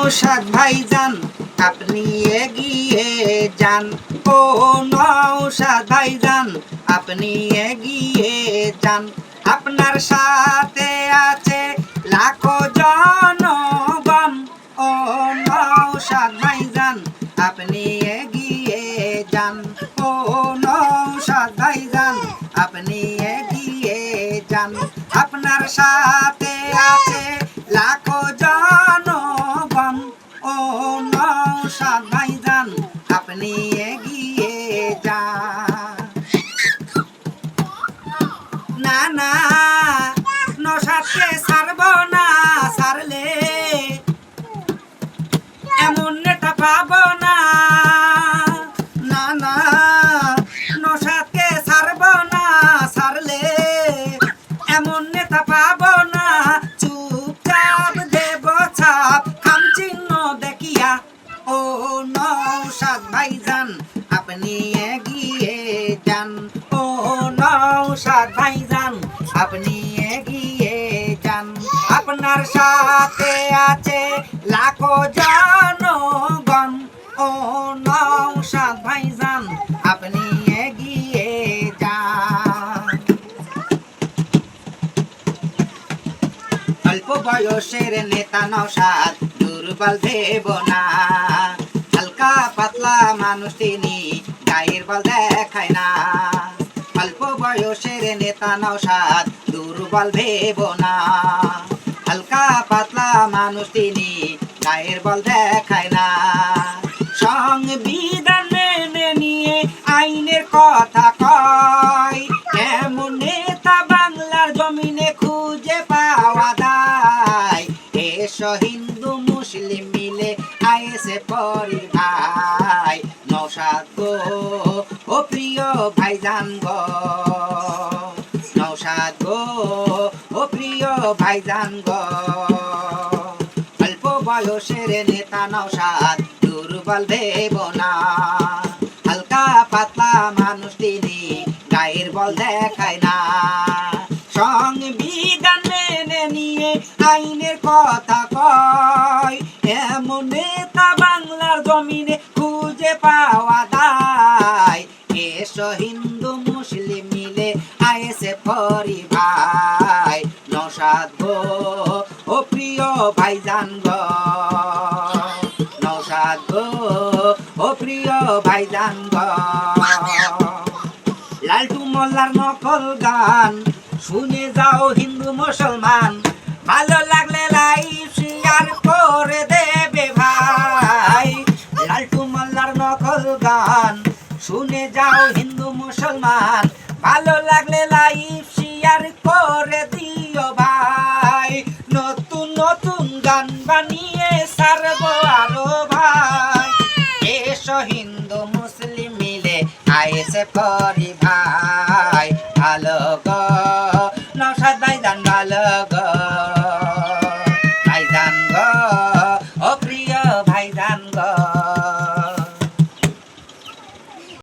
নওশাদ ভাইজান আপনি এগিয়ে যান, ও নওশাদ ভাইজান আপনি এগিয়ে যান। আপনার সাথে আছে লাখো জনগণ, ও নওশাদ ভাইজান আপনি এগিয়ে যান, ও নওশাদ ভাইজান আপনি এগিয়ে যান। আপনার সাথে আছে লাখো জনগণ, ও নওশাদ ভাইজান আপনি এগিয়ে যান। না না নওশাদকে ছাড়ব না, ছাড়লে এমন নেতা পাবো না। না না নওশাদকে ছাড়ব না, ছাড়লে এমন নেতা পাবো না। চুপচাপ দেব ছাপ খাম চিহ্ন দেখিয়া, ও নওশাদ ভাইজান আপনি এগিয়ে যান, ও নওশাদ ভাইজান আপনি এগিয়ে যান। আপনার সাথে আছে লাখো জনগণ, ও নওশাদ ভাইজান আপনি এগিয়ে যান। অল্প বয়সের নেতা নওশাদ দুর্বল ভেব না, হালকা পাতলা মানুষ তিনি গায়ের বল দেখায় না। অল্প বয়সের নেতা নওশাদ দুর্বল ভেব না, হালকা পাতলা মানুষ তিনি গায়ের বল দেখায় না। সংবিধান মেনে নিয়ে আইনের কথা কয়, এমন নেতা বাংলার জমিনে খুঁজে পাওয়া যায়। এসো হিন্দু মুসলিম মিলে আইসে পরি ভাই, নওশাদ গো ও প্রিয় ভাইজান গো, নওশাদ গো ও প্রিয় ভাইজান গো। অল্প বয়সের নেতা নওশাদ দুর্বল ভেব না, হালকা পাতলা মানুষ তিনি গায়ের বল দেখায় না। সংবিধান মেনে নিয়ে আইনের কথা কয়, এমন নেতা বাংলার জমিনে খুঁজে পাওয়া যায়। এসো হিন্দু মুসলিম মিলে আইসে পরি ভাই, নওশাদ গো ও প্রিয় ভাইজান গো, নওশাদ গো ও প্রিয় ভাইজান গো। লালটু মোল্লার নকল গান শুনে যাও হিন্দু মুসলমান, ভালো লাগলে লাইক শেয়ার করে দেবে ভাই। লালটু মোল্লার নকল গান শুনে যাও হিন্দু মুসলমান, ভালো লাগলে লাইক শেয়ার করে দিও ভাই। নতুন নতুন গান বানিয়ে ছাড়বো আরো ভাই, এসো হিন্দু মুসলিম মিলে আইসে পরি ভাই। ভালো গো নওশাদ ভাইজান ভালো গো।